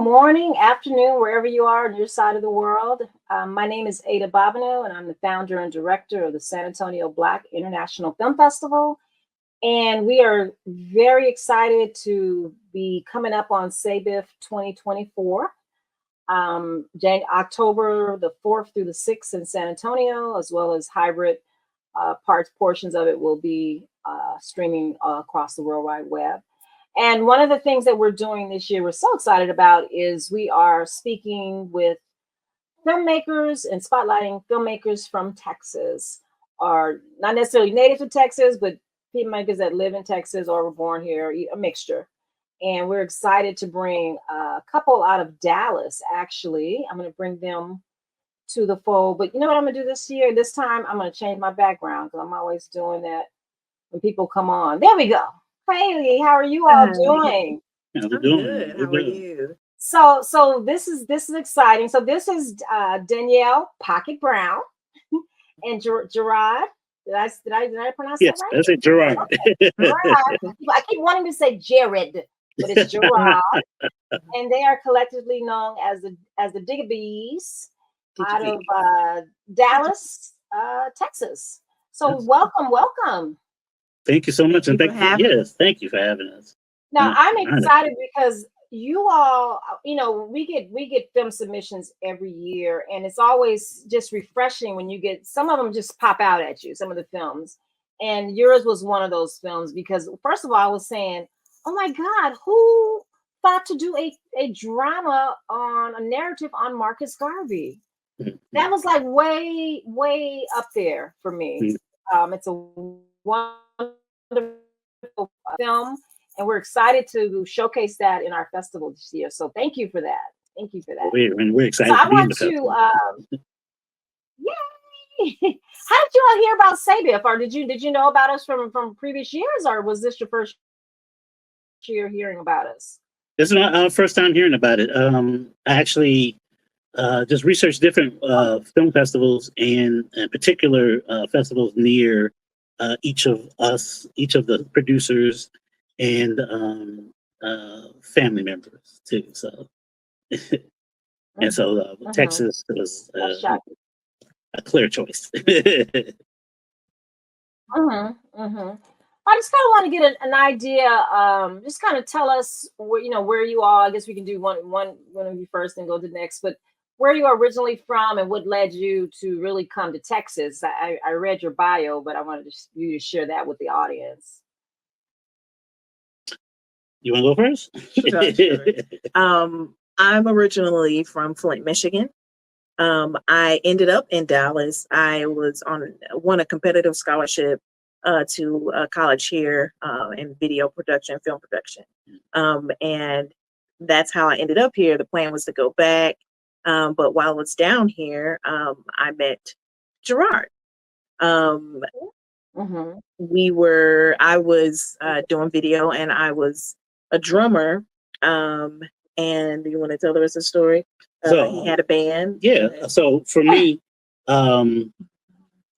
morning, afternoon, wherever you are on your side of the world. My name is Ada Bobino, and I'm the founder and director of the San Antonio Black International Film Festival. And we are very excited to be coming up on SABIF 2024, October the 4th through the 6th in San Antonio, as well as hybrid portions of it will be streaming across the World Wide Web. And one of the things that we're doing this year, we're so excited about, is we are speaking with filmmakers and spotlighting filmmakers from Texas, or not necessarily native to Texas, but filmmakers that live in Texas or were born here, a mixture. And we're excited to bring a couple out of Dallas, actually. I'm going to bring them to the fold. But you know what I'm going to do this year? This time, I'm going to change my background, because I'm always doing that when people come on. There we go. Hey, how are you all doing? I'm good. How are you? So this is exciting. So this is Danielle Pocket Brown and Jirard. Did I pronounce that right? Yes, that's it, Jirard. Okay. I keep wanting to say Jared, but it's Jirard. And they are collectively known as the Diggabees out of Dallas, Texas. So welcome. Thank you so much, and thank you for having us. Now I'm excited because you all, we get film submissions every year, and it's always just refreshing when you get some of them just pop out at you. Some of the films, and yours was one of those films, because first of all, I was saying, oh my God, who thought to do a drama on a narrative on Marcus Garvey? That was like way up there for me. It's a wonderful film, and we're excited to showcase that in our festival this year. So thank you for that. We're excited. So I want to, yay! How did you all hear about SABIF, or did you know about us from previous years, or was this your first year hearing about us? This is my first time hearing about it. I actually just researched different film festivals, and in particular festivals near each of the producers and family members too. So, and so Texas was a clear choice. I just kind of want to get an idea. Just kind of tell us where you are. I guess we can do one of you first and go to the next. But where you are originally from and what led you to really come to Texas. I read your bio, but I wanted you to share that with the audience. You want to go first? Sure. I'm originally from Flint, Michigan. I ended up in Dallas. I won a competitive scholarship to college here in video production, film production. And that's how I ended up here. The plan was to go back. But while I was down here, I met Jirard. I was doing video, and I was a drummer. And you want to tell the rest of the story? So he had a band. Yeah. So for me, my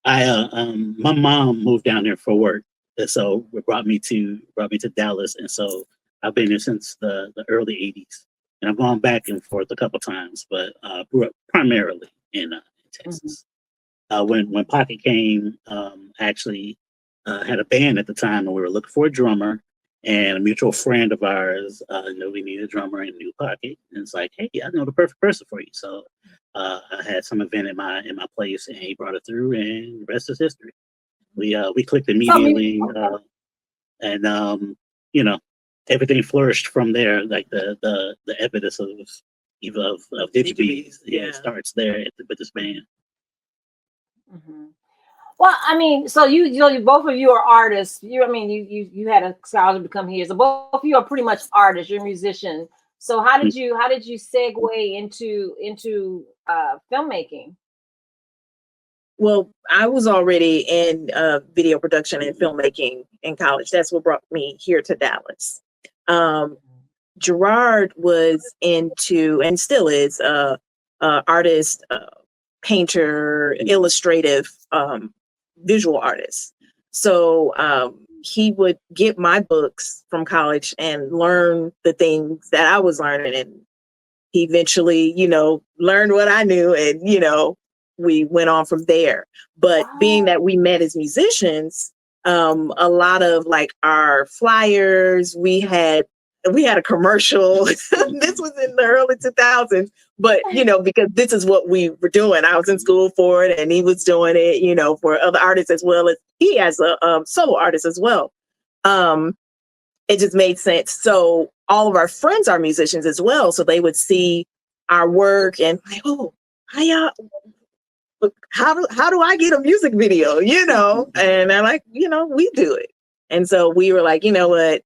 mom moved down here for work, and so it brought me to Dallas, and so I've been here since the early '80s. And I've gone back and forth a couple times, but grew up primarily in Texas. When Pocket came, actually had a band at the time, and we were looking for a drummer. And a mutual friend of ours knew we needed a drummer and knew Pocket. And it's like, hey, I know the perfect person for you. So I had some event in my place, and he brought it through, and the rest is history. We clicked immediately, and everything flourished from there. Like the evidence of Diggabees, starts there with this band. Well, I mean, so you both of you are artists. You had a scholarship to come here, so both of you are pretty much artists. You're a musician. So how did you segue into filmmaking? Well, I was already in video production and filmmaking in college. That's what brought me here to Dallas. Jirard was into, and still is, artist, painter, illustrative, visual artist. So he would get my books from college and learn the things that I was learning, and he eventually, learned what I knew, and, we went on from there. But being that we met as musicians, a lot of like our flyers, we had a commercial. This was in the early 2000s, but because this is what we were doing. I was in school for it, and he was doing it, for other artists, as well as he as a solo artist as well. It just made sense. So all of our friends are musicians as well, so they would see our work and like, oh, how do I get a music video? And they're like, we do it. And so we were like, you know what?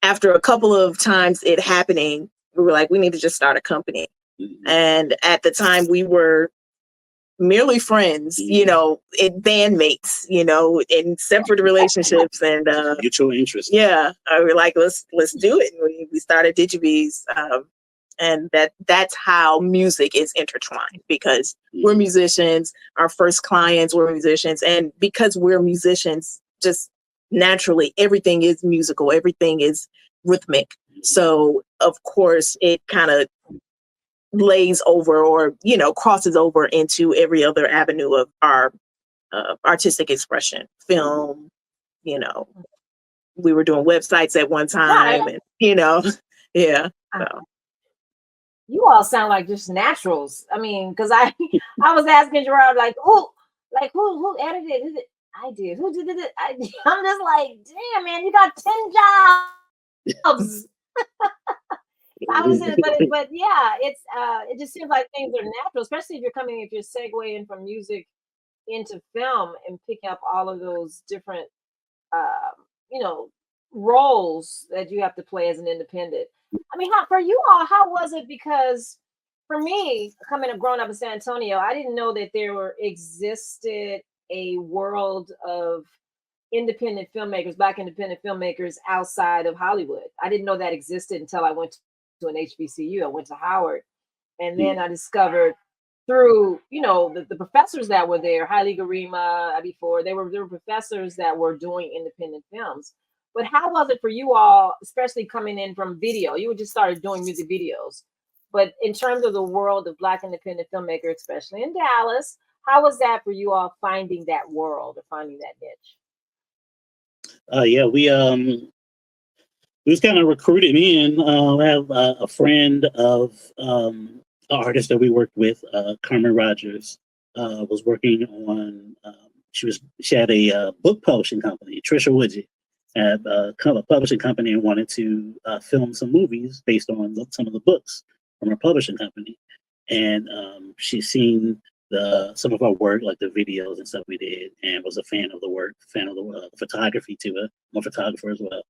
After a couple of times it happening, we were like, we need to just start a company. And at the time we were merely friends, bandmates, in separate relationships and mutual interest. Yeah. We were like, let's do it. And we started DigiBees. And that's how music is intertwined, because we're musicians, our first clients were musicians. And because we're musicians, just naturally, everything is musical, everything is rhythmic. So of course it kind of lays over or, crosses over into every other avenue of our artistic expression. Film, we were doing websites at one time, and, yeah. So. You all sound like just naturals. I mean, because I was asking Jirard, like, who edited it? I did. Who did it? I'm just like, damn, man, you got 10 jobs. But yeah, it just seems like things are natural, especially if you're segueing from music into film and picking up all of those different, roles that you have to play as an independent. I mean, for you all, how was it? Because for me, growing up in San Antonio, I didn't know that there existed a world of independent filmmakers, Black independent filmmakers outside of Hollywood. I didn't know that existed until I went to an HBCU. I went to Howard, and then I discovered through the professors that were there, Haile Garima, before there were professors that were doing independent films. But how was it for you all, especially coming in from video? You just started doing music videos. But in terms of the world of Black independent filmmaker, especially in Dallas, how was that for you all finding that world or finding that niche? Yeah, we was kind of recruited in. I have a friend of an artist that we worked with, Carmen Rogers, was working on. She had a book publishing company, Trisha Woodgett. Had a publishing company and wanted to film some movies based on some of the books from her publishing company. And she's seen some of our work, like the videos and stuff we did, and was a fan of the work, fan of the photography too. I'm a photographer as well.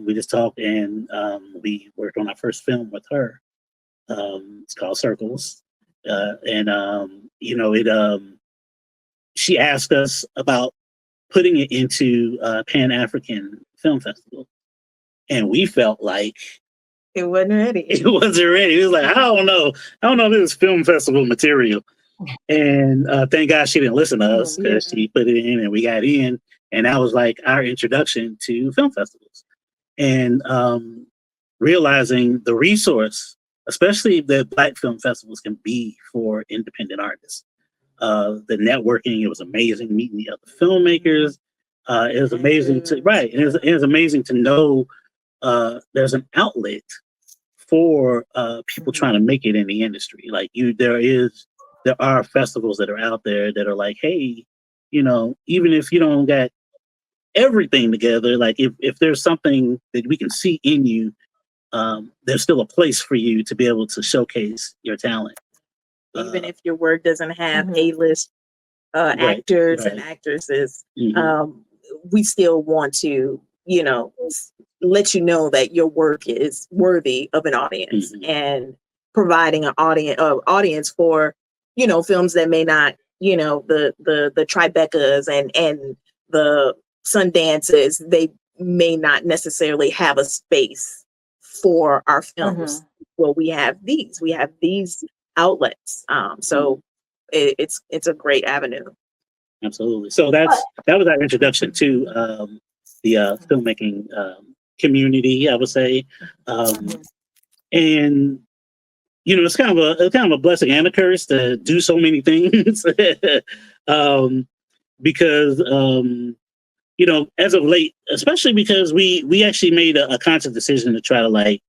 We just talked, and we worked on our first film with her. It's called Circles. She asked us about putting it into Pan-African Film Festival. And we felt like it wasn't ready. It wasn't ready. It was like, I don't know if this is film festival material. And thank God she didn't listen to us, because she put it in and we got in. And that was like our introduction to film festivals. And realizing the resource, especially that Black film festivals can be for independent artists. The networking, it was amazing meeting the other filmmakers. It was amazing it was amazing to know there's an outlet for people trying to make it in the industry. Like there are festivals that are out there that are like, hey, even if you don't got everything together, like if there's something that we can see in you, there's still a place for you to be able to showcase your talent. Even if your work doesn't have A-list actors and actresses, we still want to, let you know that your work is worthy of an audience, and providing an audience for, films that may not, the Tribecas and the Sundances, they may not necessarily have a space for our films. Well, we have these outlets. So it's a great avenue. Absolutely. So that was our introduction to the filmmaking community, I would say. And it's kind of a blessing and a curse to do so many things. Because as of late, especially because we actually made a conscious decision to try to like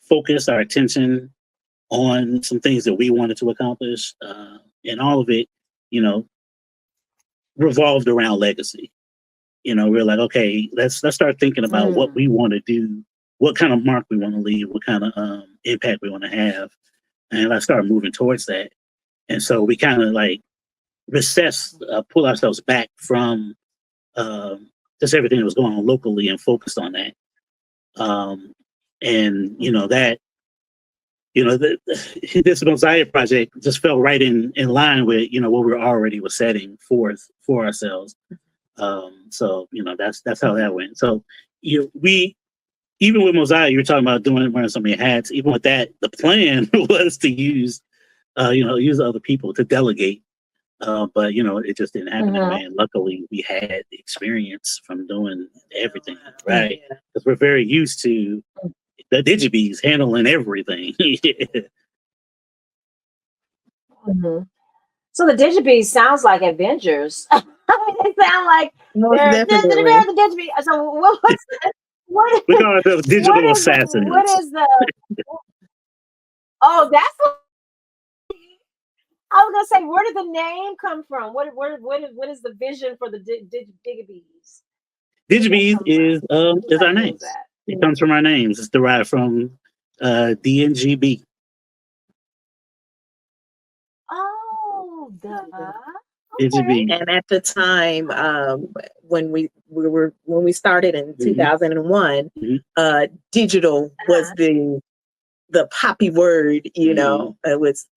focus our attention on some things that we wanted to accomplish, and all of it, revolved around legacy. We're like, okay, let's start thinking about what we want to do, what kind of mark we want to leave, what kind of impact we want to have, and let's start moving towards that. And so we kind of like pull ourselves back from just everything that was going on locally and focused on that. And this Mosiah project just fell right in line with what we already was setting forth for ourselves. So that's how that went. So we, even with Mosiah, you were talking about wearing so many hats. Even with that, the plan was to use other people to delegate. But it just didn't happen that way. And luckily, we had the experience from doing everything, right? Because we're very used to the Digibees handling everything. So the Digibees sounds like Avengers. They sound like they're the Digibees. So what's that? We call it the digital assassins. What is the? Oh, that's what I was gonna say. Where did the name come from? What is the vision for the Digibees? Digibees is our names. It comes from our names. It's derived from DNGB. Oh, duh. Okay. And at the time, when we started in 2001, digital was the poppy word. It was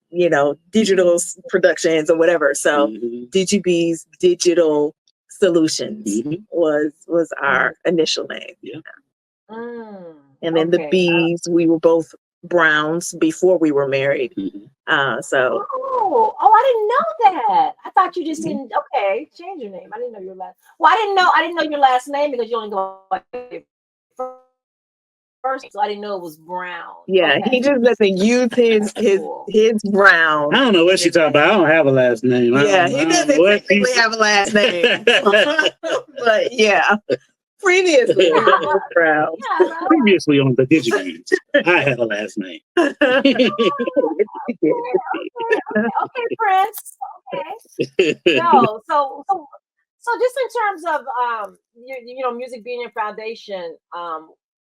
digital productions or whatever. So Digibees Digital Solutions was our initial name. Yeah. And then the Bees, we were both Browns before we were married. So. I didn't know that. I thought you just didn't. Okay, change your name. I didn't know your last. Well, I didn't know your last name because you only go first, so I didn't know it was Brown. Yeah, he just doesn't use his Brown. I don't know what she's talking about. I don't have a last name. Yeah, he doesn't technically have a last name. But yeah. Previously Brown. Previously on the Digibees, I had a last name. Okay, Prince. Okay. No, so just in terms of music being your foundation,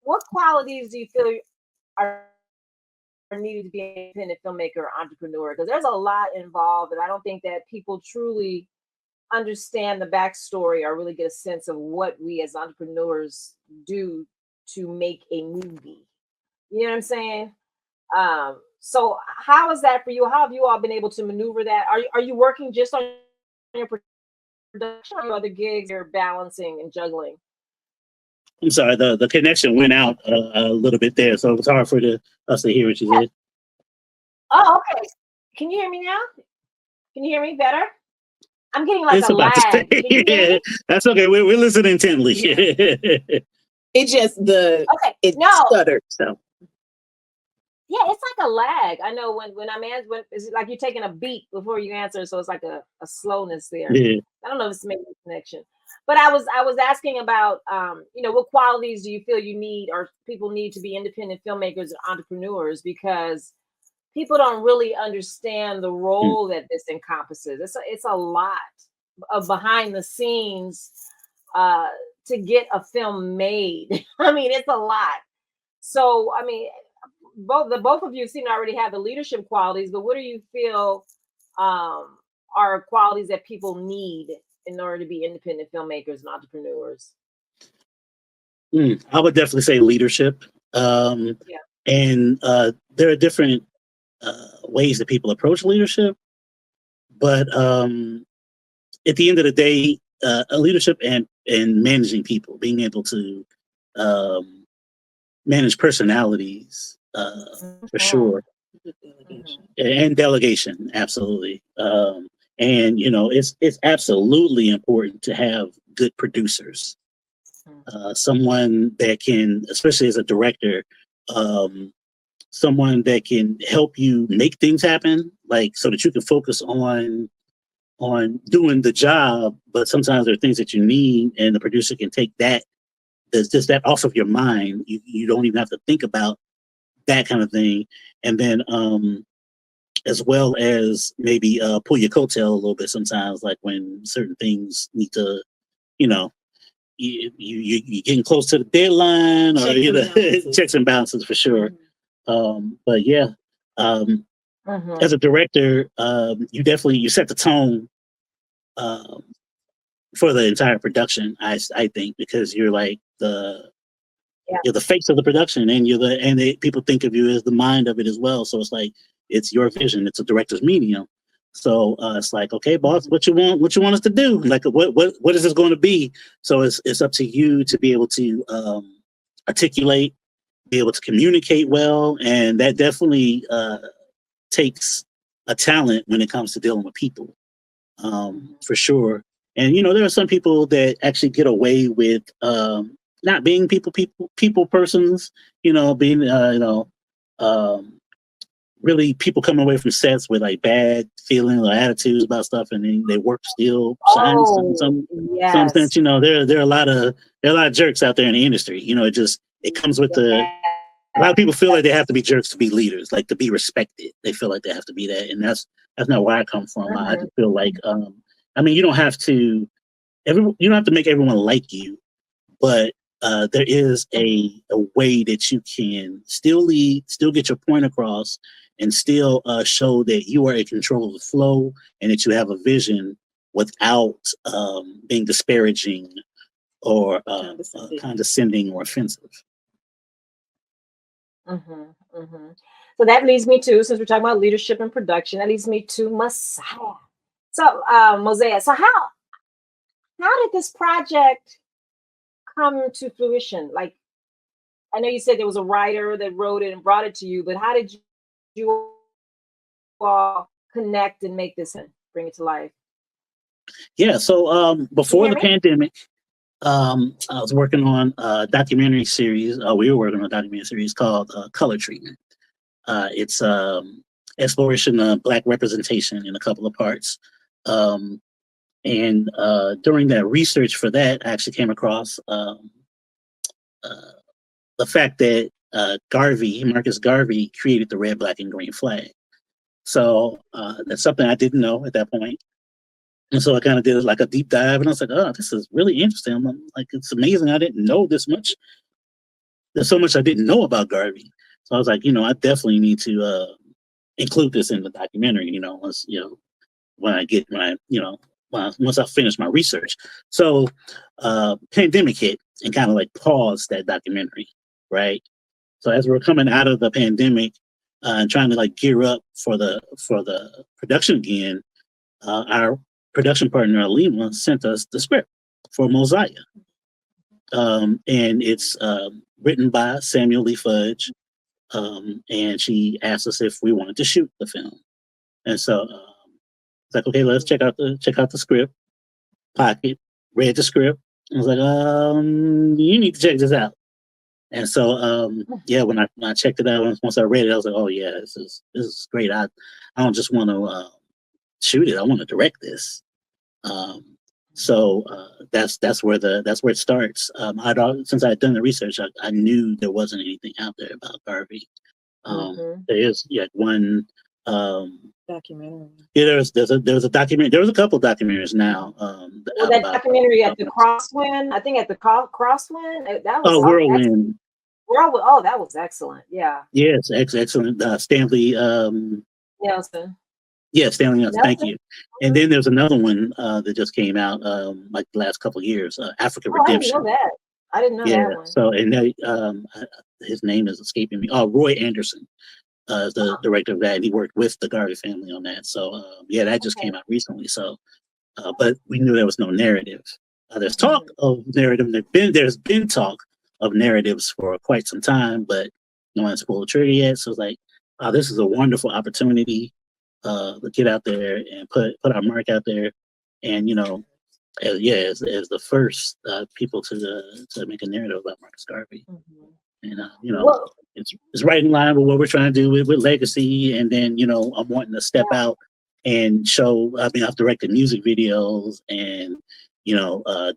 what qualities do you feel are needed to be an independent filmmaker or entrepreneur? Because there's a lot involved, and I don't think that people truly understand the backstory or really get a sense of what we as entrepreneurs do to make a movie. You know what I'm saying? So how is that for you? How have you all been able to maneuver that? Are you working just on your production or other gigs you're balancing and juggling? I'm sorry, the connection went out a little bit there, so it was hard for us to hear what you said. Oh, okay. Can you hear me now? Can you hear me better? I'm getting like a lag. Yeah, that's okay. We're listening intently. It just stuttered. So yeah, it's like a lag. I know when I'm answering, it's like you're taking a beat before you answer, so it's like a slowness there. Yeah. I don't know if it's making a connection, but I was asking about what qualities do you feel you need or people need to be independent filmmakers and entrepreneurs, because people don't really understand the role that this encompasses. It's a lot of behind the scenes to get a film made. I mean, it's a lot. So, I mean, both of you seem to already have the leadership qualities, but what do you feel are qualities that people need in order to be independent filmmakers and entrepreneurs? I would definitely say leadership. And there are different ways that people approach leadership, but at the end of the day, a leadership and managing people, being able to manage personalities, for sure, and delegation, absolutely. And it's absolutely important to have good producers, someone that can, especially as a director, someone that can help you make things happen, like so that you can focus on doing the job. But sometimes there are things that you need, and the producer can take that, there's just that off of your mind. You don't even have to think about that kind of thing. And then as well as maybe pull your coattail a little bit sometimes, like when certain things need to, you know, you're getting close to the deadline, or checks and balances for sure. But yeah, as a director, you definitely, you set the tone for the entire production. I think, because you're like you're the face of the production, and people think of you as the mind of it as well. So it's like, it's your vision. It's a director's medium. So it's like, okay, boss, what you want us to do? Like, what is this going to be? So it's up to you to be able to articulate, be able to communicate well, and that definitely takes a talent when it comes to dealing with people, for sure. And there are some people that actually get away with not being people persons. Being really, people coming away from sets with like bad feelings or attitudes about stuff, and then they work still shines in some sense. There are a lot of jerks out there in the industry. It comes with a lot of people feel like they have to be jerks to be leaders, like to be respected. They feel like they have to be that, and that's not where I come from. I just feel like, you don't have to make everyone like you, but there is a way that you can still lead, still get your point across, and still show that you are in control of the flow and that you have a vision without being disparaging or condescending or offensive. So that leads me to, since we're talking about leadership and production, that leads me to Mosiah. So Mosiah, so how did this project come to fruition? Like, I know you said there was a writer that wrote it and brought it to you, but how did you all connect and make this and bring it to life? Yeah, so before the pandemic, I was working on a documentary series. We were working on a documentary series called Color Treatment. It's exploration of Black representation in a couple of parts. And during that research for that, I actually came across the fact that Marcus Garvey created the red, black, and green flag. So that's something I didn't know at that point. And so I kind of did like a deep dive, and I was like, oh, this is really interesting. I'm like, it's amazing. I didn't know this much. There's so much I didn't know about Garvey. So I was like, I definitely need to include this in the documentary, once I finish my research. So pandemic hit and kind of like paused that documentary, right? So as we're coming out of the pandemic and trying to like gear up for the production again, our production partner Alima sent us the script for Mosiah, and it's written by Samuel Lee Fudge, and she asked us if we wanted to shoot the film, and so it's like, okay, let's check out the script. Pocket read the script. I was like, you need to check this out. And so when I checked it out, once I read it, I was like, oh yeah, this is great. I don't just want to shoot it. I want to direct this. So that's where it starts. Since I had done the research, I knew there wasn't anything out there about Garvey. There is one documentary. Yeah, there was a documentary. There was a couple documentaries now. That documentary at the Crosswind, I think at the Crosswind, that was Whirlwind. Oh, that was excellent. Yeah. Yes, excellent. Stanley Nelson. Yeah, Stanley Nelson. Thank you. And then there's another one that just came out like the last couple of years, African Redemption. I didn't know that one. So, and his name is escaping me. Oh, Roy Anderson is the director of that, and he worked with the Garvey family on that. So, that just came out recently. So, but we knew there was no narrative. There's talk of narrative. There's been talk of narratives for quite some time, but no one's pulled the trigger yet. So it's like, this is a wonderful opportunity to get out there and put our mark out there, and as the first people to make a narrative about Marcus Garvey. And Well, it's right in line with what we're trying to do with legacy. And then I'm wanting to step out and show. I mean, I've directed music videos and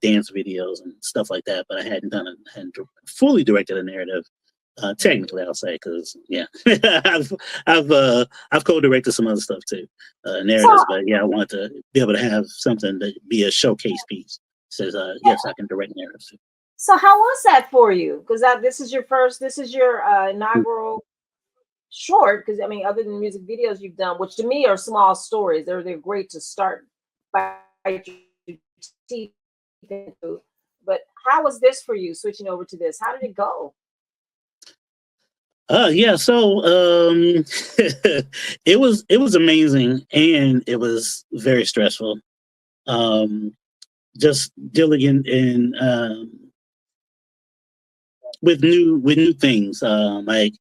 dance videos and stuff like that, but I hadn't fully directed a narrative. Technically, I'll say, because I've co-directed some other stuff too, narratives. But yeah, I want to be able to have something that be a showcase piece. Says, yes, I can direct narratives too. So how was that for you? Because this is your inaugural short. Because I mean, other than music videos you've done, which to me are small stories, they're great to start by your teeth into. But how was this for you? Switching over to this, how did it go? Yeah, so it was amazing, and it was very stressful. Just dealing in with new things, like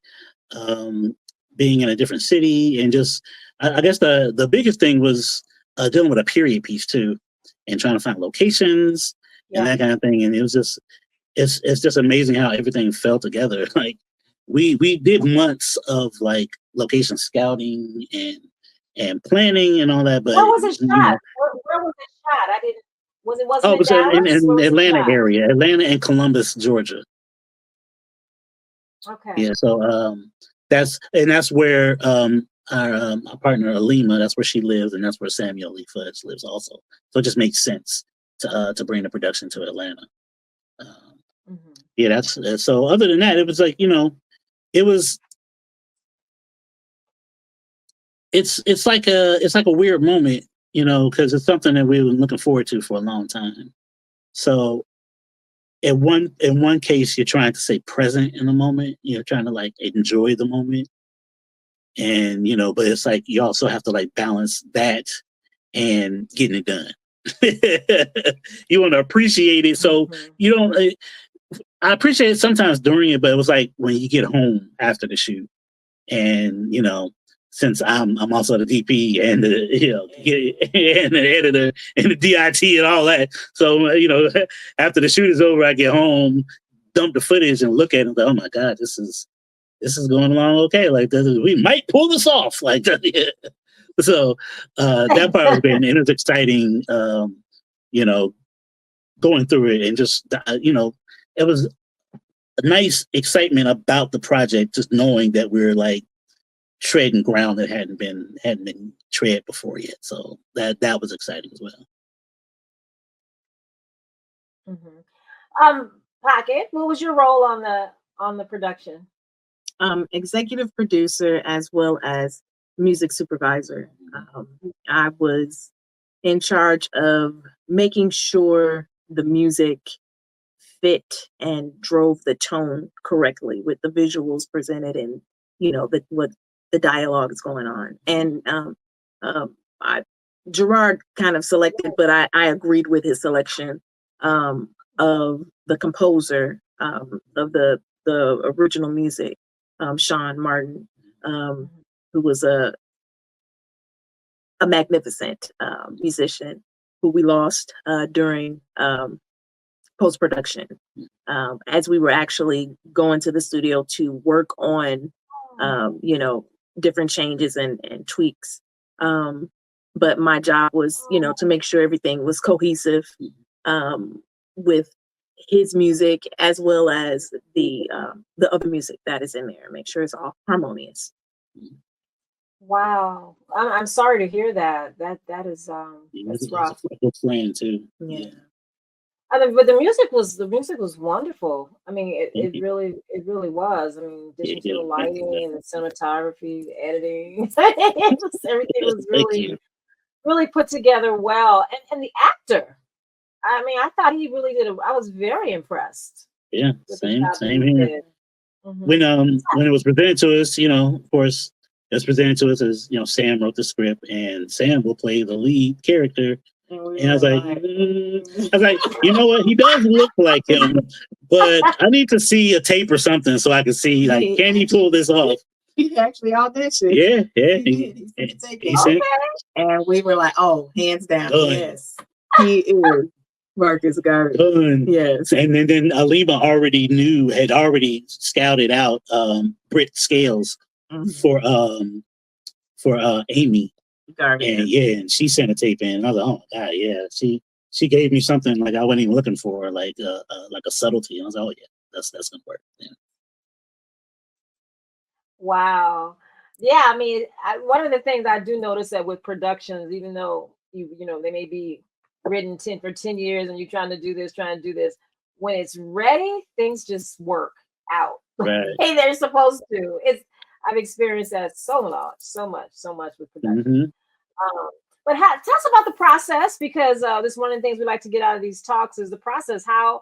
being in a different city, and just I guess the biggest thing was dealing with a period piece too, and trying to find locations and that kind of thing. And it was just it's just amazing how everything fell together. Like we did months of like location scouting and planning and all that. But where was it shot? Where was it shot? I didn't. Wasn't it was in Dallas? in Atlanta area, Atlanta and Columbus, Georgia. Okay. Yeah, so that's where our partner Alima, that's where she lives, and that's where Samuel Lee Fudge lives also. So it just makes sense to bring the production to Atlanta. Yeah, that's so. Other than that, it was like it was. It's like a weird moment, because it's something that we've been looking forward to for a long time. So, in one case, you're trying to stay present in the moment. You're trying to like enjoy the moment, and but it's like you also have to like balance that and getting it done. You want to appreciate it, so you don't. I appreciate it sometimes during it, but it was like when you get home after the shoot, and since I'm also the DP and the and the editor and the DIT and all that, so after the shoot is over, I get home, dump the footage, and look at it. And go, oh my God, this is going along okay. Like we might pull this off. Like so that part has been, and it's exciting. Going through it and just it was a nice excitement about the project, just knowing that we're like treading ground that hadn't been tread before yet. So that was exciting as well. Pocket, what was your role on the production? Executive producer as well as music supervisor. I was in charge of making sure the music fit and drove the tone correctly with the visuals presented and what the dialogue is going on. And Jirard kind of selected, but I agreed with his selection of the composer of the original music, Sean Martin, who was a magnificent musician who we lost during post-production as we were actually going to the studio to work on different changes and tweaks, but my job was to make sure everything was cohesive with his music as well as the other music that is in there, make sure it's all harmonious. Wow, I'm sorry to hear that. That is that's rough. It's playing too. Yeah. I mean, but the music was wonderful. I mean, it really was. I mean, addition to the lighting and the cinematography, the editing, everything was really put together well. And the actor, I mean, I thought he really did. I was very impressed. Yeah, same here. When it was presented to us, of course, it was presented to us as Sam wrote the script, and Sam will play the lead character. And I was like, you know what? He does look like him, but I need to see a tape or something so I can see, like, can he pull this off? He actually auditioned. Yeah. He sent it. And we were like, oh, hands down, yes, he is. Marcus Garvey. Done. Yes. And then Alima had already scouted out Britt Scales for Amy. Garvey. And she sent a tape in, and I was like, oh my god, yeah. She gave me something like I wasn't even looking for, like a subtlety. And I was like, oh yeah, that's gonna work. Yeah. Wow. Yeah, I mean, one of the things I do notice that with productions, even though you know they may be written 10 years and you're trying to do this, when it's ready, things just work out. Right. Hey, they're supposed to. I've experienced that so much with production. But tell us about the process, because this is one of the things we like to get out of these talks is the process. How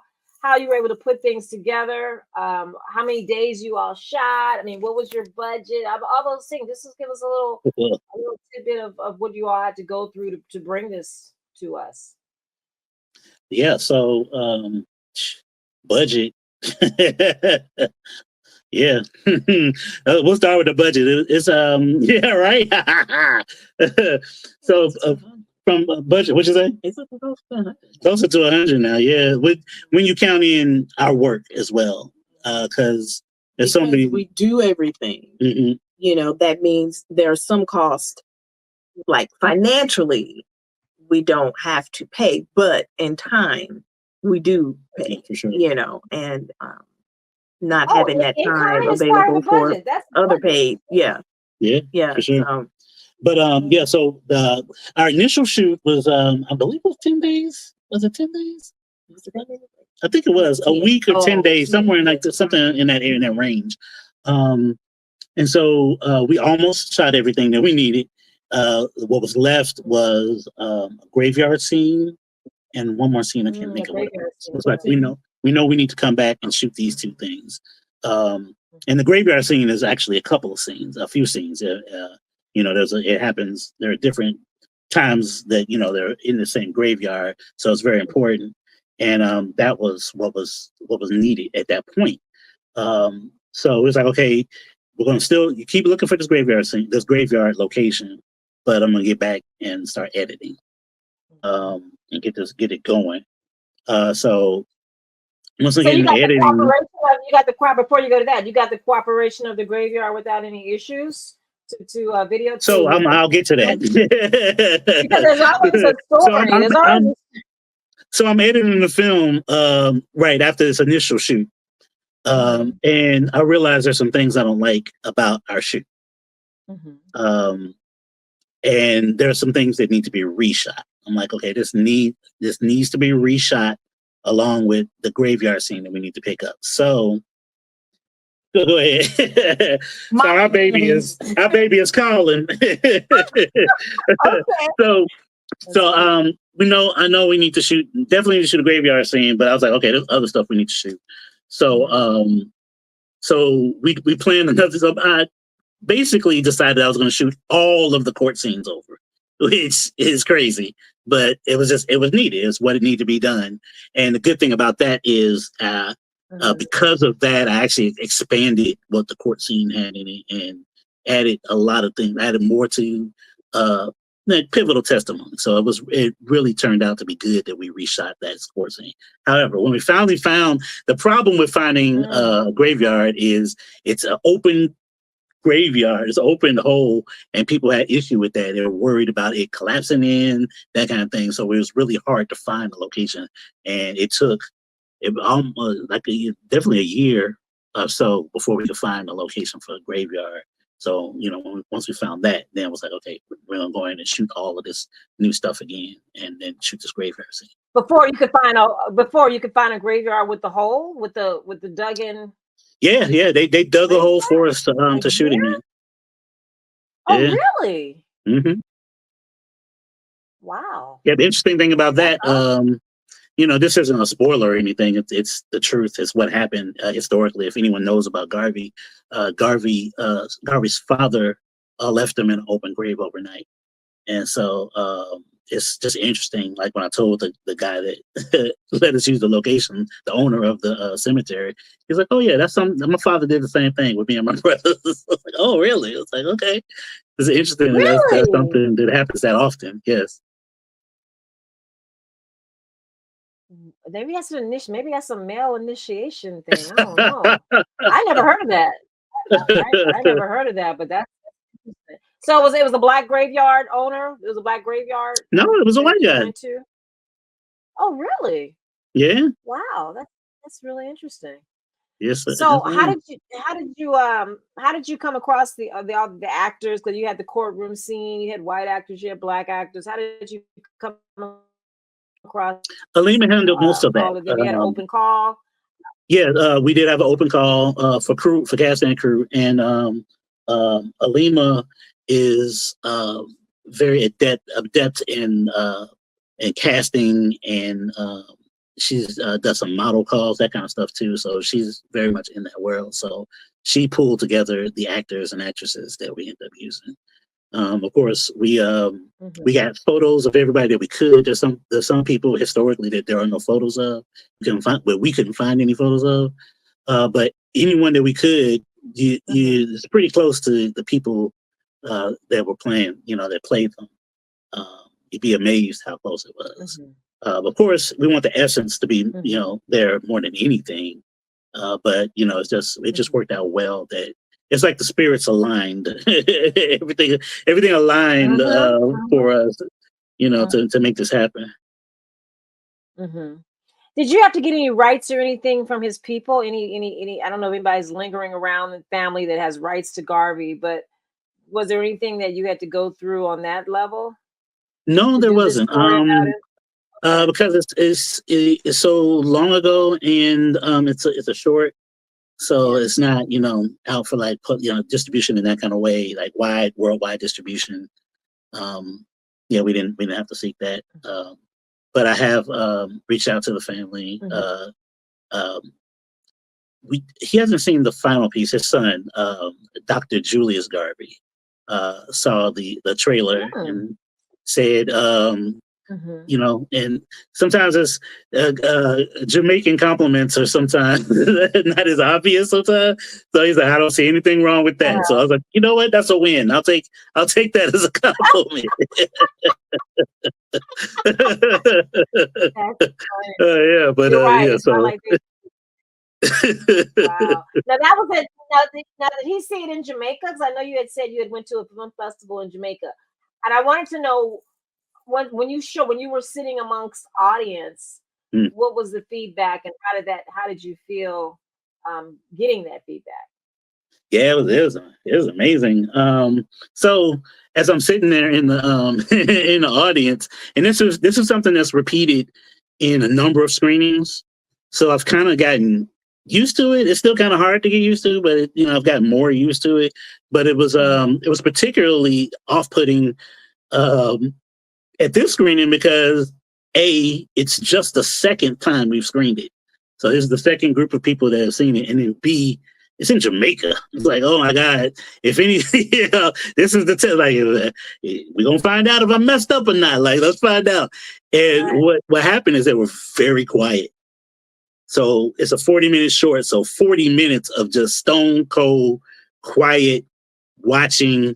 you were able to put things together, how many days you all shot. I mean, what was your budget? All those things. Just give us a little tidbit of what you all had to go through to bring this to us. Yeah. So budget. Yeah. We'll start with the budget. It's yeah, right. So from budget, what you say? It's Closer to 100 now. Yeah, when you count in our work as well, because there's so many. We do everything. Mm-hmm. You know, that means there's some cost, like financially, we don't have to pay, but in time we do pay. For sure. You know, and not having that time available for other paid. Yeah. For sure. But yeah, so our initial shoot was I believe it was 10 days. Was it 10 days? I think it was a week or 10 days, somewhere in like something in that area, in that range. And so we almost shot everything that we needed. What was left was a graveyard scene and one more scene. I can't think of what it was. It's like we know we need to come back and shoot these two things. And the graveyard scene is actually a few scenes. You know, it happens. There are different times that they're in the same graveyard, so it's very important. And that was what was needed at that point. So it was like, okay, we're gonna you keep looking for this graveyard scene, this graveyard location, but I'm gonna get back and start editing, and get it going. So once again, you got editing. Before you go to that, you got the cooperation of the graveyard without any issues to video. So I'll get to that. Because there's always a story. So I'm editing the film right after this initial shoot. And I realized there's some things I don't like about our shoot. And there are some things that need to be reshot. I'm like, okay, this needs to be reshot along with the graveyard scene that we need to pick up. So go ahead. So our baby is calling. Okay. So I know we need to definitely need to shoot a graveyard scene, but I was like, okay, there's other stuff we need to shoot. So so we planned another. So I basically decided I was going to shoot all of the court scenes over, which is crazy, but it was needed. It's what it needed to be done. And the good thing about that is because of that, I actually expanded what the court scene had in it and added a lot of things, added more to pivotal testimony. So it really turned out to be good that we reshot that court scene. However, when we finally found, the problem with finding a graveyard is it's an open graveyard, it's an open hole, and people had issue with that. They were worried about it collapsing in, that kind of thing. So it was really hard to find a location, and it took definitely a year or so before we could find a location for a graveyard. So, once we found that, then it was like, okay, we're gonna go in and shoot all of this new stuff again, and then shoot this graveyard scene. Before you could find a graveyard with the hole, with the dug in. Yeah, they dug a hole for us to shoot it in. Oh, yeah. Really? Mm-hmm. Wow. Yeah, the interesting thing about that, this isn't a spoiler or anything. It's the truth. It's what happened historically. If anyone knows about Garvey, Garvey's father left him in an open grave overnight, and so it's just interesting. Like when I told the guy that let us use the location, the owner of the cemetery, he's like, "Oh yeah, that's something. My father did the same thing with me and my brothers." I was like, "Oh really?" It's like, okay, it's interesting. Really? That's something that happens that often. Yes. Maybe that's maybe that's a male initiation thing. I don't know. I never heard of that. I never heard of that, but that's interesting. So it was a black graveyard owner? It was a black graveyard No, it was a that white you guy. went to? Oh, really? Yeah. Wow, that's really interesting. Yes. So how did you come across the actors? Because you had the courtroom scene, you had white actors, you had black actors. How did you come across Alima handled most of that. all of them? You had an open call. Yeah, we did have an open call for cast and crew, and Alima is very adept in casting, and she's does some model calls, that kind of stuff too. So she's very much in that world. So she pulled together the actors and actresses that we ended up using. Of course, we got photos of everybody that we could. There's some people historically that there are no photos of. We couldn't find any photos of. But anyone that we could, it's pretty close to the people that were playing. That played them. You'd be amazed how close it was. Of course, we want the essence to be there more than anything. But it just worked out well that. It's like the spirits aligned. everything aligned for us, to make this happen. Did you have to get any rights or anything from his people? Any? I don't know if anybody's lingering around in family that has rights to Garvey, but was there anything that you had to go through on that level? No, there wasn't. Because it's so long ago, and it's a short. So it's not, out for like, distribution in that kind of way, like worldwide distribution. We didn't have to seek that. But I have reached out to the family. He hasn't seen the final piece. His son, Dr. Julius Garvey, saw the trailer and said, and sometimes it's Jamaican compliments are sometimes not as obvious sometimes. So he's like, I don't see anything wrong with that. So I was like, you know what? That's a win. I'll take that as a compliment. Yeah, but right. So. Wow. Now that was it. Now did he see it in Jamaica? Because I know you had said you had went to a film festival in Jamaica, and I wanted to know. When you were sitting amongst audience, what was the feedback, and how did you feel getting that feedback? Yeah, it was amazing. So as I'm sitting there in the in the audience, and this is something that's repeated in a number of screenings, so I've kind of gotten used to it. It's still kind of hard to get used to, but I've gotten more used to it. But it was particularly off-putting at this screening because A, it's just the second time we've screened it. So this is the second group of people that have seen it. And then B, it's in Jamaica. It's like, oh my God, if anything, this is the test. Like, we're going to find out if I messed up or not. Like, let's find out. And what happened is they were very quiet. So it's a 40-minute short. So 40 minutes of just stone cold, quiet, watching.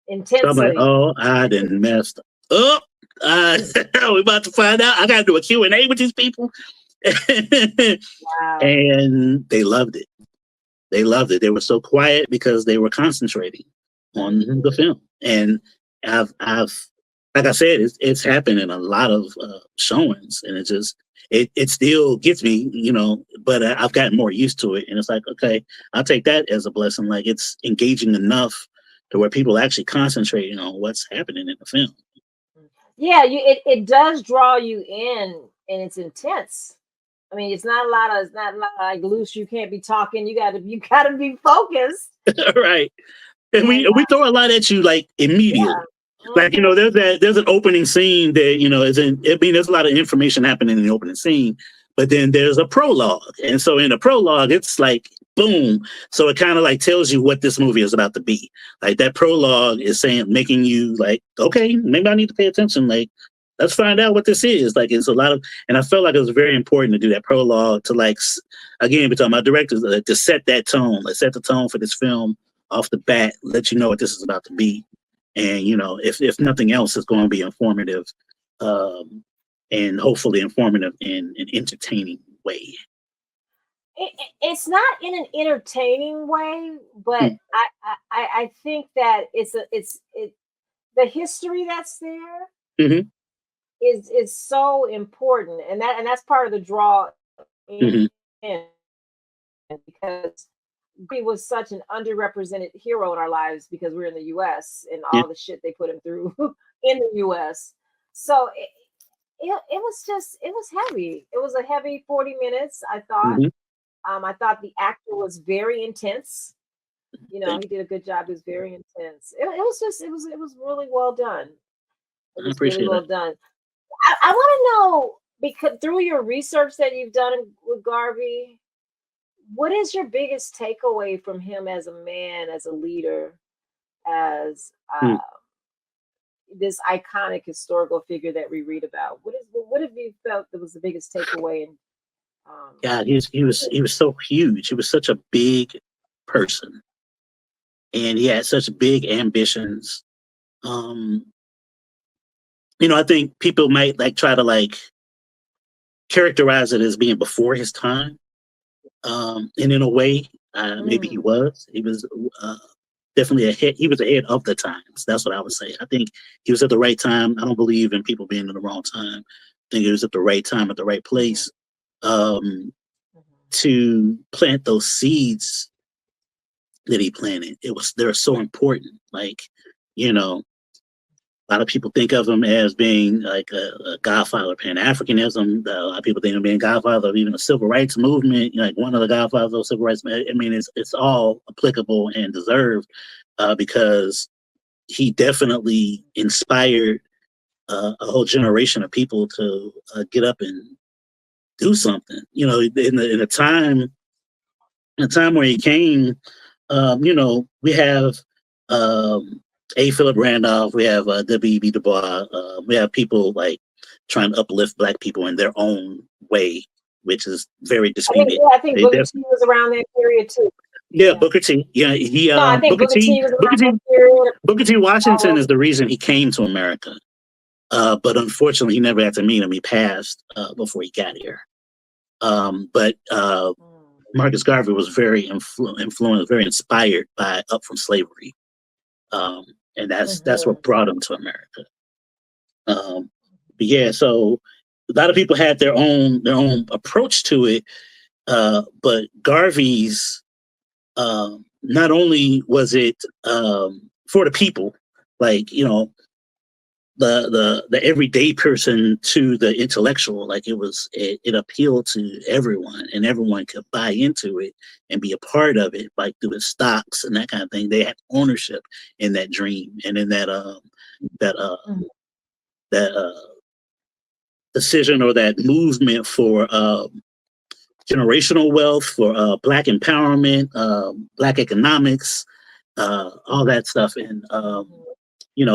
Intensely. So I'm like, oh, I done messed up. We're about to find out. I got to do a Q&A with these people. Wow. And they loved it. They loved it. They were so quiet because they were concentrating on the film. And I've like I said, it's happened in a lot of showings, and it still gets me, but I've gotten more used to it. And it's like, okay, I'll take that as a blessing. Like, it's engaging enough to where people are actually concentrating on what's happening in the film. Yeah, it does draw you in, and it's intense. I mean, it's not a lot like loose. You can't be talking. You gotta be focused. Right. And we throw a lot at you like immediately. Yeah. Like, there's an opening scene that, there's a lot of information happening in the opening scene, but then there's a prologue. And so in the prologue, it's like, boom. So it kind of like tells you what this movie is about to be. Like, that prologue is making you like, okay, maybe I need to pay attention. Like, let's find out what this is. Like, it's a lot of, and I felt like it was very important to do that prologue to, like, again, we're talking about directors, to set that tone, set the tone for this film off the bat, let you know what this is about to be. And, if nothing else, it's going to be informative and hopefully informative in an entertaining way. It's not in an entertaining way, but Mm. I think that the history that's there Mhm. is so important, and that's part of the draw in, Mhm. because he was such an underrepresented hero in our lives because we're in the US and Yeah. all the shit they put him through in the US. So it was just, it was heavy. It was a heavy 40 minutes, I thought. Mhm. I thought the actor was very intense. You know, Thank he did a good job. He was very intense. It was just, it was really well done. It you. I was really appreciate well it. done. I want to know, because through your research that you've done with Garvey, what is your biggest takeaway from him as a man, as a leader, as Mm. this iconic historical figure that we read about? What have you felt that was the biggest takeaway? And Yeah, he was so huge. He was such a big person, and he had such big ambitions. Um, I think people might like try to like characterize it as being before his time. And in a way, maybe he was. He was definitely ahead. He was ahead of the times. That's what I would say. I think he was at the right time. I don't believe in people being in the wrong time. I think he was at the right time at the right place, to plant those seeds that he planted. They're so important. Like, you know, a lot of people think of him as being like a godfather of Pan-Africanism. A lot of people think of him being godfather of even the civil rights movement, like one of the godfathers of civil rights. I mean, it's all applicable and deserved, because he definitely inspired a whole generation of people to get up and do something. In a time where he came, we have A. Philip Randolph, we have W.E.B. Du Bois, we have people like trying to uplift Black people in their own way, which is very disputed. I think Booker T was around that period too. Yeah, Booker T. Yeah, No, I think Booker T was around that period. Booker T. Washington is the reason he came to America. But unfortunately, he never got to meet him. He passed before he got here. But Marcus Garvey was very influenced, very inspired by Up From Slavery, and that's what brought him to America. But yeah, so a lot of people had their own approach to it, but Garvey's, not only was it for the people, like the everyday person to the intellectual, like it appealed to everyone, and everyone could buy into it and be a part of it, like through the stocks and that kind of thing. They had ownership in that dream and in that decision, or that movement for generational wealth, for Black empowerment, Black economics, all that stuff, and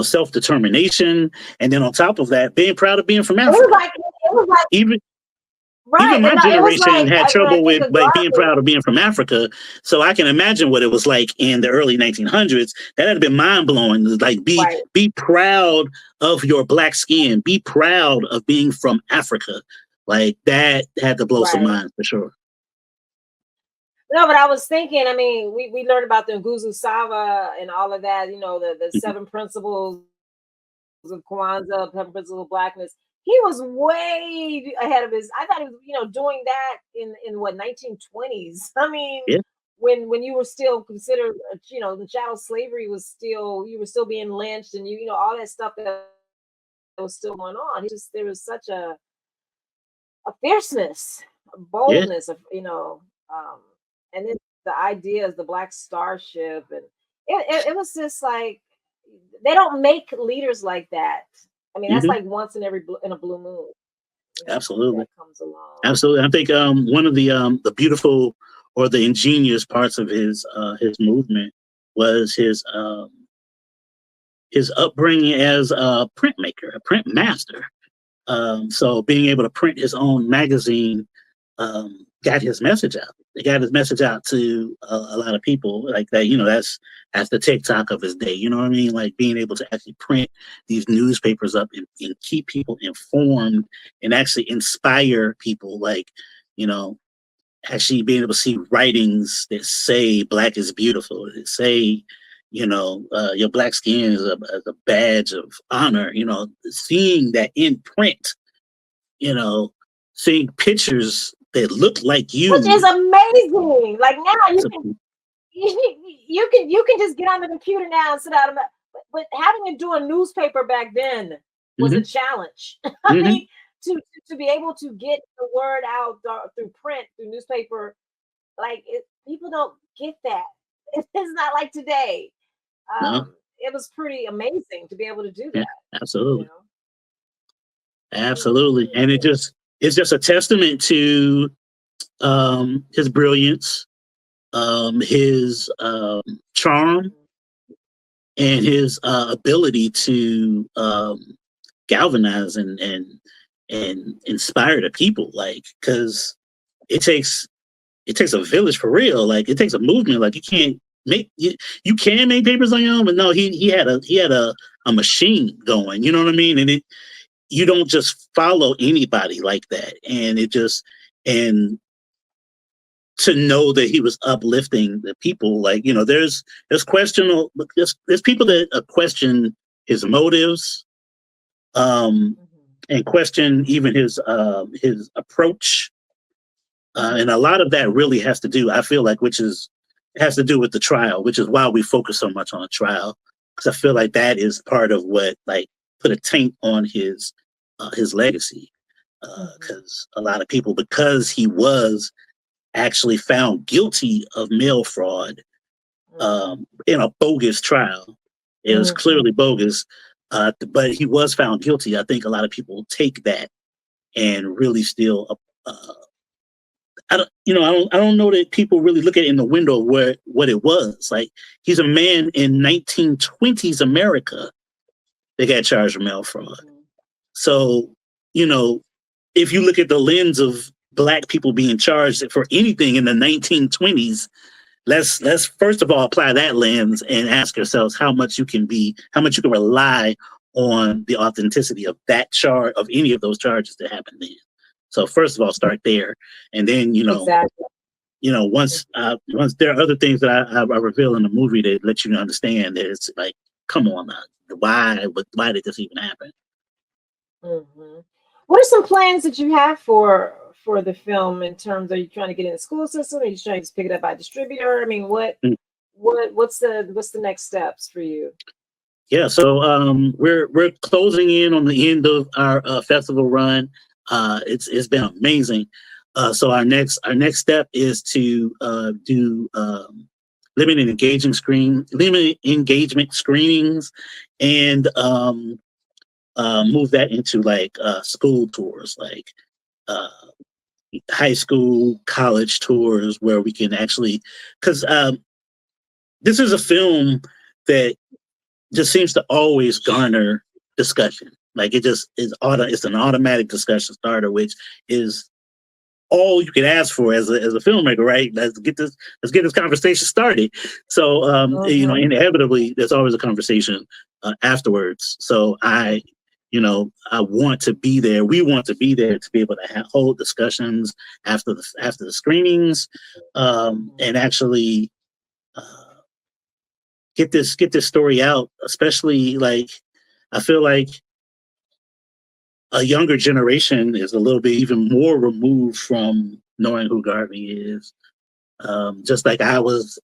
self-determination. And then on top of that, being proud of being from Africa. It was like Even right. my generation had trouble with like being Garvey, proud of being from Africa. So I can imagine what it was like in the early 1900s. That had been mind-blowing. Like be proud of your Black skin. Be proud of being from Africa. Like that had to blow some minds for sure. No, but I was thinking, I mean, we learned about the Nguzo Sava and all of that, the 7 principles of Kwanzaa, 7 principles of Blackness. He was way ahead of his. I thought he was, doing that in what 1920s. I mean, when you were still considered, the chattel slavery was still, you were still being lynched, and all that stuff that was still going on. There was such a fierceness, a boldness of and then the ideas, the Black Starship, and it was just like, they don't make leaders like that. I mean, that's like once in a blue moon. Absolutely, that comes along. Absolutely. I think one of the beautiful or the ingenious parts of his movement was his upbringing as a printmaker, a print master. So being able to print his own magazine got his message out. It got his message out to a lot of people like that. That's the TikTok of his day. You know what I mean? Like being able to actually print these newspapers up and keep people informed and actually inspire people. Like, actually being able to see writings that say Black is beautiful, that say, your Black skin is a badge of honor. Seeing that in print. Seeing pictures that look like you, which is amazing. Like now you can just get on the computer now and sit out. But having to do a newspaper back then was a challenge. I mean, to be able to get the word out through print, through newspaper, people don't get that. It's not like today. No. It was pretty amazing to be able to do that. Yeah, absolutely. Absolutely. And it's just a testament to his brilliance, his charm, and his ability to galvanize and inspire the people. Like, because it takes a village for real. Like, it takes a movement. Like, you can make papers on your own, but no, he had a machine going. You know what I mean? And you don't just follow anybody like that. And to know that he was uplifting the people, like, there's people that question his motives, and question even his approach. And a lot of that really has to do, I feel like, has to do with the trial, which is why we focus so much on the trial. Because I feel like that is part of what, like, put a taint on his legacy. Because a lot of people, because he was actually found guilty of mail fraud in a bogus trial. It was clearly bogus, but he was found guilty. I think a lot of people take that and really still. I don't know that people really look at it in the window of what it was. Like, he's a man in 1920s America that got charged with mail fraud. So, if you look at the lens of Black people being charged for anything in the 1920s, let's first of all apply that lens and ask ourselves how much you can rely on the authenticity of that charge, of any of those charges that happened then. So first of all, start there, and then exactly. Once there are other things that I reveal in the movie that let you understand that it's like, come on now, why did this even happen? What are some plans that you have for the film in terms? Are you trying to get in the school system? Are you trying to just pick it up by distributor? I mean, what's the next steps for you? Yeah, so we're closing in on the end of our festival run. It's been amazing. So our next step is to do limited engagement screenings, and move that into like school tours, like high school, college tours, where we can actually, because this is a film that just seems to always garner discussion. Like, it's an automatic discussion starter, which is all you can ask for as a filmmaker, right? Let's get this conversation started. So inevitably there's always a conversation afterwards. So I want to be there. We want to be there to be able to hold discussions after the screenings, and actually get this story out. Especially, like, I feel like a younger generation is a little bit even more removed from knowing who Garvey is. Just like I was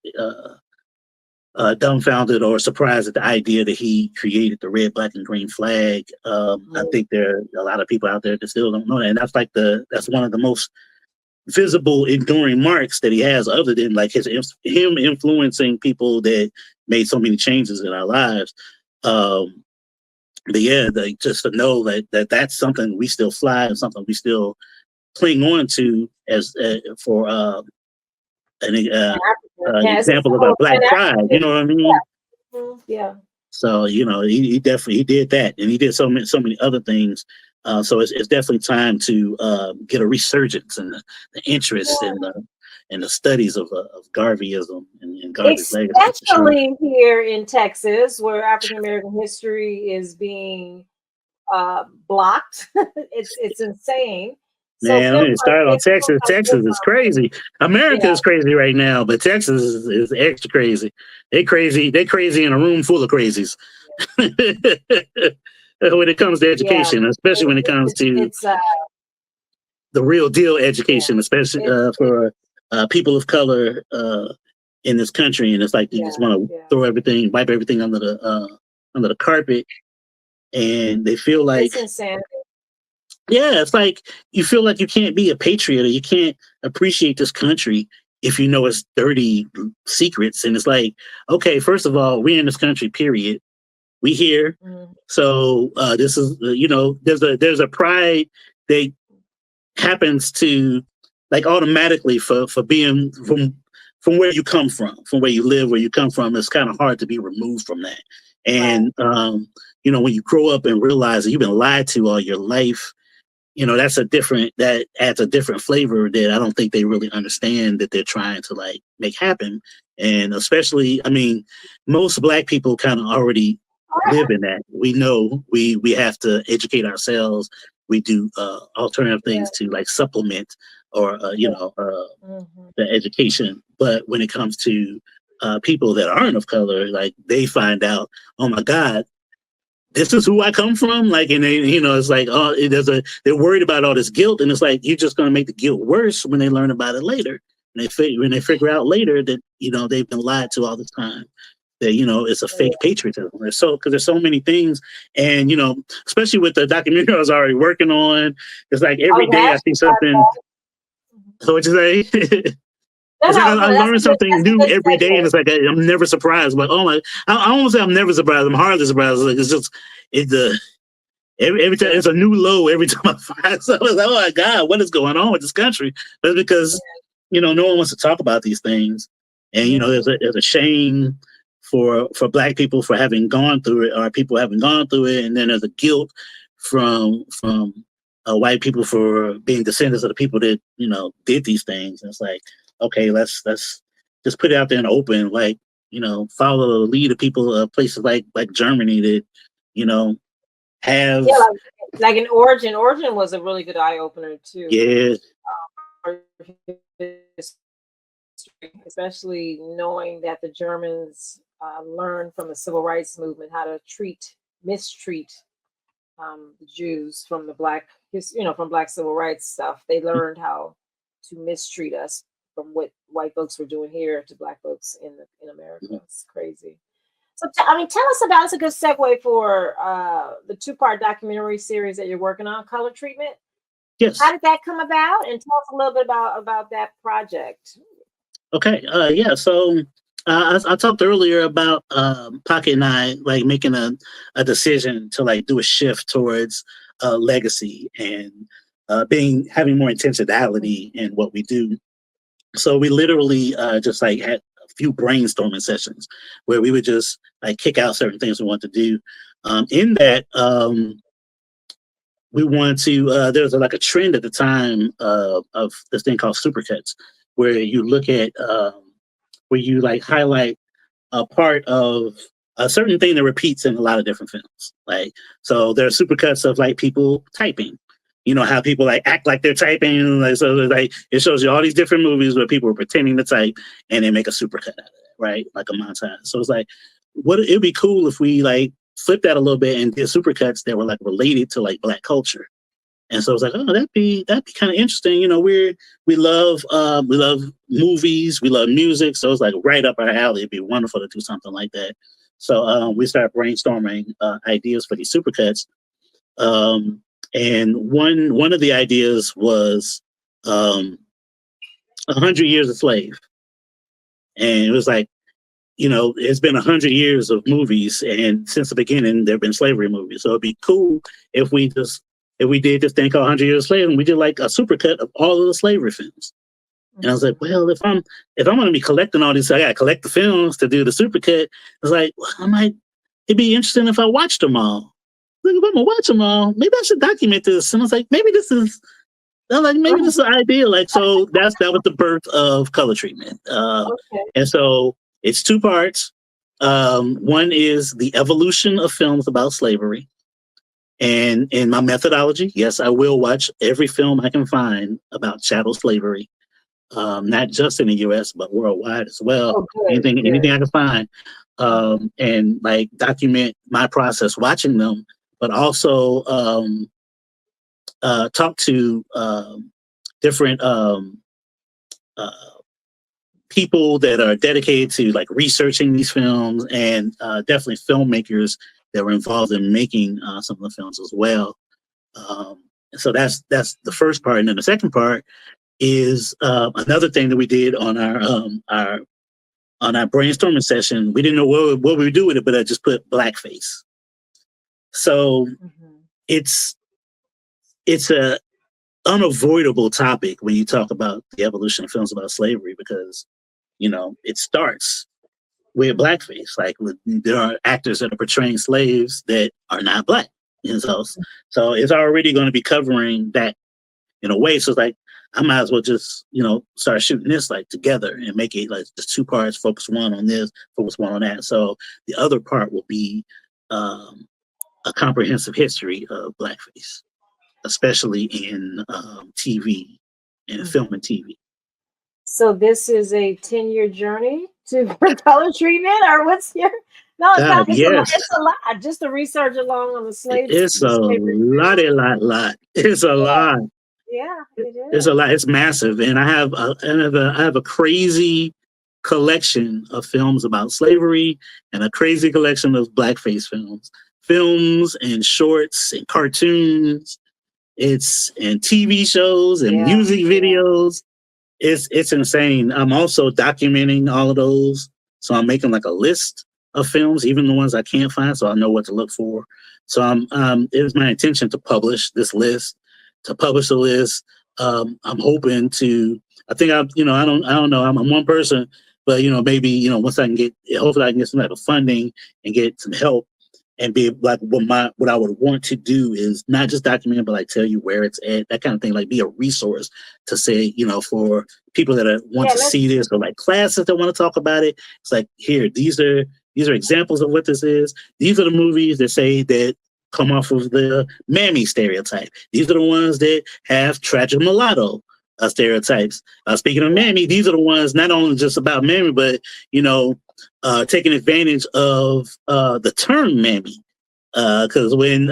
dumbfounded or surprised at the idea that he created the red, black, and green flag. I think there are a lot of people out there that still don't know that. And that's one of the most visible enduring marks that he has, other than like him influencing people that made so many changes in our lives. But yeah, just to know that that's something we still fly and something we still cling on to as for an example of our Black pride. You know what I mean? Yeah. So he definitely did that, and he did so many other things So it's definitely time to get a resurgence in the interest in the studies of Garveyism and Garvey's legacy. Especially here in Texas, where African American history is being blocked. It's insane. Man, I'm gonna start on Texas. Texas is crazy. America is crazy right now, but Texas is extra crazy. They crazy in a room full of crazies. When it comes to education, especially when it comes to the real deal education, especially for people of color in this country. And it's like you just want to throw everything, wipe everything under the carpet, and they feel like it's insanity. Yeah, it's like you feel like you can't be a patriot or you can't appreciate this country if you know its dirty secrets. And it's like, okay, first of all, we're in this country, period. We here. So this is, there's a pride that happens to like automatically for being from where you come from where you live, where you come from. It's kind of hard to be removed from that. And, when you grow up and realize that you've been lied to all your life, that adds a different flavor that I don't think they really understand that they're trying to like make happen. And especially, I mean, most Black people kind of already live in that. We know we have to educate ourselves. We do alternative things to like supplement or, the education. But when it comes to people that aren't of color, like they find out, oh my God, this is who I come from. Like, and they, it's like, they're worried about all this guilt. And it's like, you're just going to make the guilt worse when they learn about it later. And when they figure out later that, they've been lied to all the time, that, it's a fake patriotism. Because there's so many things. And, especially with the documentary I was already working on, it's like every day I see something. So what you say? I learn something new every day, and it's like I'm never surprised. Like, oh my! I won't say I'm never surprised. I'm hardly surprised. Like every time it's a new low. Every time I find something, it's like, oh my God, what is going on with this country? But it's because no one wants to talk about these things, and there's a shame for Black people for having gone through it, or people having gone through it, and then there's a guilt from white people for being descendants of the people that did these things. And it's like, okay, let's just put it out there in the open, like, follow the lead of people of places like Germany that, have. Yeah, like an Origin. Origin was a really good eye opener too. Yeah. Especially knowing that the Germans learned from the civil rights movement how to mistreat the Jews from the from Black civil rights stuff. They learned how to mistreat us from what white folks were doing here to Black folks in America. It's crazy. So, tell us about, it's a good segue for the 2-part documentary series that you're working on, Color Treatment. Yes. How did that come about? And tell us a little bit about that project. Okay. Yeah. So I talked earlier about Pocket and I like making a decision to like do a shift towards legacy and having more intentionality in what we do. So we literally just like had a few brainstorming sessions where we would just like kick out certain things we want to do. In that, we wanted to, there was like a trend at the time of this thing called supercuts, where you look at, where you like highlight a part of a certain thing that repeats in a lot of different films. Like, so there are supercuts of like people typing. How people like act like they're typing. Like, so like it shows you all these different movies where people are pretending to type and they make a supercut out of it, right? Like a montage. So it's like, it'd be cool if we like flip that a little bit and did supercuts that were like related to like Black culture. And so it's like, oh, that'd be kind of interesting. We love movies, we love music. So it's like right up our alley. It'd be wonderful to do something like that. So we started brainstorming ideas for these supercuts. And one of the ideas was 100 Years a Slave. And it was like, it's been 100 years of movies, and since the beginning, there have been slavery movies. So it'd be cool if we did this thing called 100 Years a Slave, and we did like a supercut of all of the slavery films. And I was like, well, if I'm going to be collecting all these, I got to collect the films to do the supercut. It's like, it'd be interesting if I watched them all. if I'm gonna watch them all, maybe I should document this. And I was like, maybe this is an idea. Like, so that was the birth of Color Treatment. Okay. And so it's two parts. One is the evolution of films about slavery. And in my methodology, yes, I will watch every film I can find about chattel slavery, not just in the U.S. but worldwide as well. Oh, good, Anything I can find, and like document my process watching them, but also talk to different people that are dedicated to like researching these films, and definitely filmmakers that were involved in making some of the films as well. So that's the first part, and then the second part is another thing that we did on our brainstorming session. We didn't know what we would do with it, but I just put blackface. So it's a unavoidable topic when you talk about the evolution of films about slavery, because it starts with blackface. Like, there are actors that are portraying slaves that are not black, so it's already going to be covering that in a way. So it's like, I might as well just start shooting this like together and make it like just two parts, focus one on this, focus one on that. So the other part will be a comprehensive history of blackface, especially in TV and film and TV. So this is a 10-year journey for Color Treatment, or what's your? No, it's not. It's a lot. Just to research along on the slaves. It's a lot. It's a lot. Yeah, it is. It's a lot. It's massive, and I have a crazy collection of films about slavery, and a crazy collection of blackface films and shorts and cartoons. And TV shows and music videos. It's insane. I'm also documenting all of those. So I'm making like a list of films, even the ones I can't find, so I know what to look for. So it was my intention to publish this list, the list. I'm hoping to, I think I don't know. I'm one person, but maybe, once I can hopefully I can get some type of funding and get some help, and be like, what I would want to do is not just document it, but like tell you where it's at, that kind of thing, like be a resource to say, for people that want to see this, or like classes that want to talk about it. It's like, here, these are examples of what this is. These are the movies that come off of the mammy stereotype. These are the ones that have tragic mulatto stereotypes. Speaking of mammy, these are the ones not only just about mammy, but taking advantage of the term mammy. Because when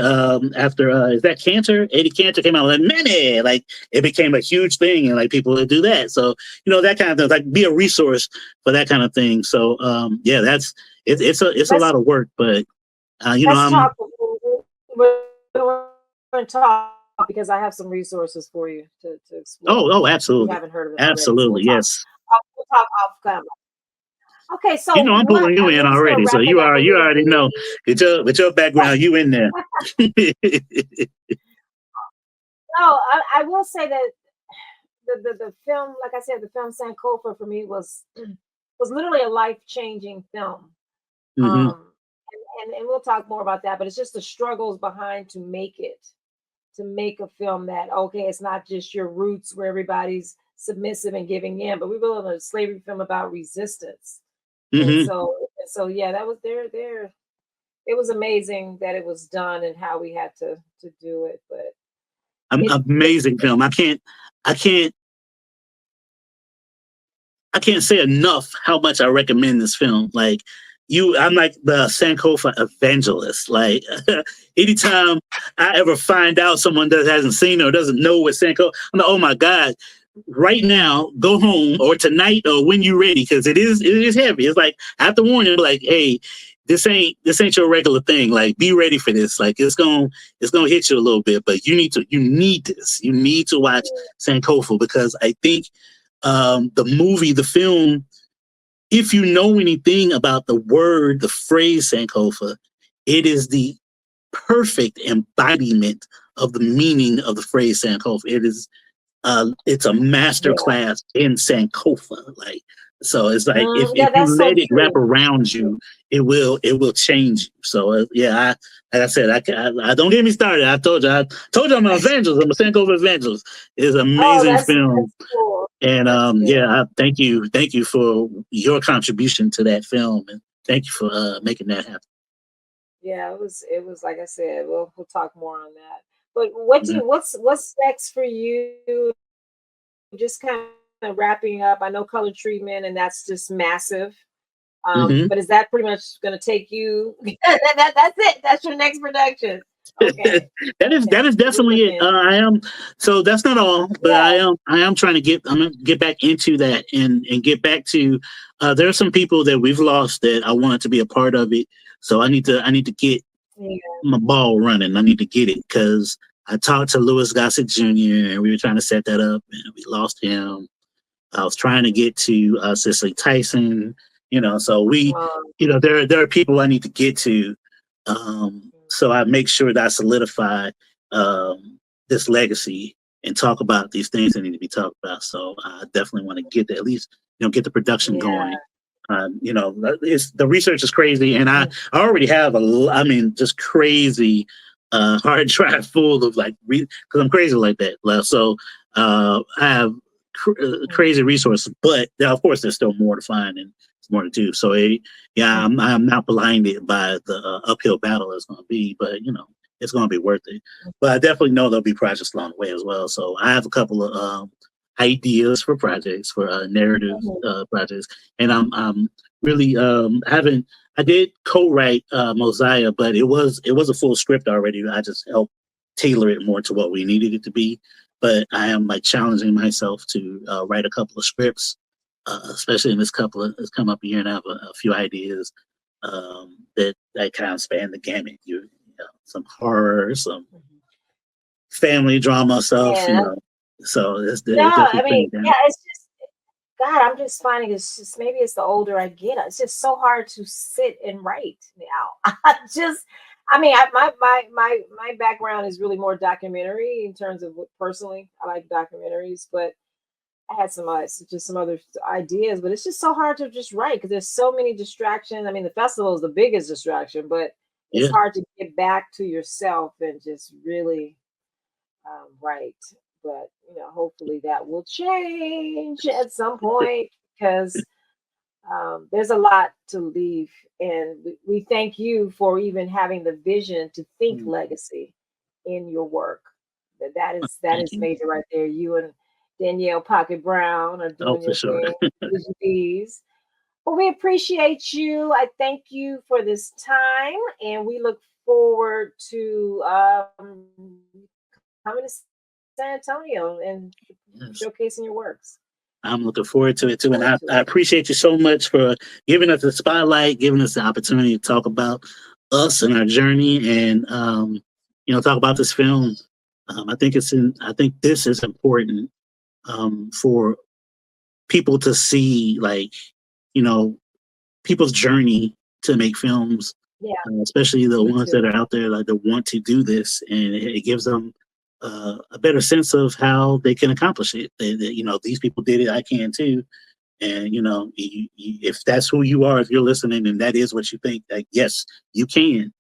after is that Cantor? Eddie Cantor came out with mammy, like it became a huge thing, and like people would do that. So that kind of thing, like be a resource for that kind of thing. So it's a lot of work, but let's talk. We're going to talk because I have some resources for you to explore. Oh, absolutely. You haven't heard of it. Absolutely, so yes. We'll talk off camera. Okay, so I'm pulling you in already, so you already know. With your background, you in there. No, I will say that the film, like I said, the film Sankofa for me was literally a life-changing film. And we'll talk more about that, but it's just the struggles behind to make a film that, okay, it's not just your roots where everybody's submissive and giving in, but we built a slavery film about resistance. And so yeah, that was there. It was amazing that it was done and how we had to do it. But amazing film. I can't say enough how much I recommend this film. Like I'm like the Sankofa evangelist. Like anytime I ever find out someone that hasn't seen or doesn't know what Sankofa, I'm like, oh my God, right now, go home, or tonight, or when you're ready, because it is heavy. It's like I have to warn you, like, hey, this ain't your regular thing. Like, be ready for this. Like, it's gonna hit you a little bit, but you need this. You need to watch Sankofa, because I think the film, if you know anything about the phrase Sankofa, it is the perfect embodiment of the meaning of the phrase Sankofa. It's a master class in Sankofa. Like, So it's like Yeah, if you that's so let it wrap true. around you, it will change you. So yeah, like I said, I don't get me started. I told you I'm an evangelist. I'm a Sankofa evangelist. It's an Oh, amazing film, that's cool. and That's good. yeah, thank you for your contribution to that film, and thank you for making that happen. Yeah, it was like I said, we'll talk more on that. But what do Yeah. you what's next for you? Just kind of wrapping up. I know color treatment, and that's just massive. Hmm. But is that pretty much going to take you? That's it. That's your next production. Okay. That Okay. is So we're definitely it. looking. I am so that's not all, but Yeah. I am trying to I'm gonna get back into that and get back to there are some people that we've lost that I wanted to be a part of it. So I need to get Yeah. my ball running. I need to get it because I talked to Louis Gossett Jr. and we were trying to set that up and we lost him. I was trying to get to Cicely Tyson, so Um, there are people I need to get to. So I make sure that I solidify this legacy and talk about these things that need to be talked about. So I definitely want to get at least, get the production yeah. going. The research is crazy, and I already have just crazy hard drive full of because I'm crazy like that. So I have crazy resources, but of course there's still more to find and more to do. So yeah, I'm not blinded by the uphill battle it's going to be, but it's going to be worth it. But I definitely know there'll be projects along the way as well. So I have a couple of ideas for projects, for narrative projects, and I'm really haven't. I did co-write Mosiah, but it was a full script already. I just helped tailor it more to what we needed it to be. But I am challenging myself to write a couple of scripts, especially in it's come up a year, and I have a few ideas that kind of span the gamut. Some horror, some family drama stuff, Yeah. So it's No, definitely I mean, putting it yeah, down. it's just God, I'm just finding it's just maybe it's the older I get, it's just so hard to sit and write now. I mean, my background is really more documentary in terms of what personally I like documentaries, but I had just some other ideas, but it's just so hard to just write because there's so many distractions. I mean, the festival is the biggest distraction, but it's Yeah. hard to get back to yourself and just really write. But hopefully that will change at some point because there's a lot to leave, and we thank you for even having the vision to think legacy in your work. That Thank is you. major right there. You and Danielle Pocket Brown are Oh, doing for your sure. thing. These. Well, we appreciate you. I thank you for this time, and we look forward to coming to San Antonio and Yes. showcasing your works. I'm looking forward to it too. And Forward to I it. appreciate you so much for giving us the spotlight, giving us the opportunity to talk about us and our journey and, talk about this film. I think this is important for people to see, people's journey to make films, Yeah, especially the me ones that too. are out there that want to do this, and it gives them a better sense of how they can accomplish it. These people did it, I can too. And if that's who you are, if you're listening, and that is what you think, that yes, you can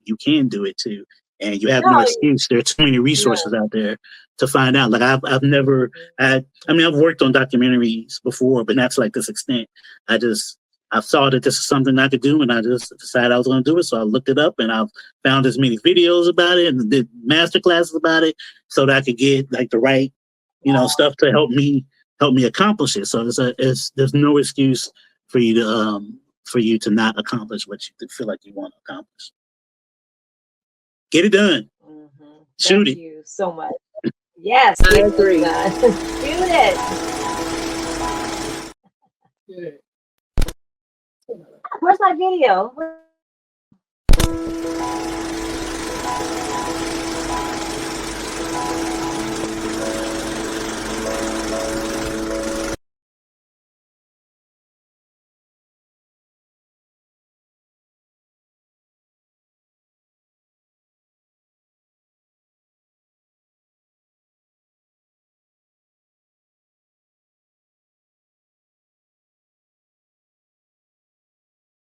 do it too, and you have no No, excuse. There are too many no. resources out there to find out. Like I've never had. I mean, I've worked on documentaries before, but not to this extent. I saw that this is something I could do, and I just decided I was going to do it. So I looked it up, and I've found as many videos about it and did master classes about it, so that I could get the right, stuff to help me accomplish it. So there's no excuse for you to not accomplish what you feel like you want to accomplish. Get it done. Shoot Thank it. you so much. Yes, I get this agree. done. Shoot it. Where's my video?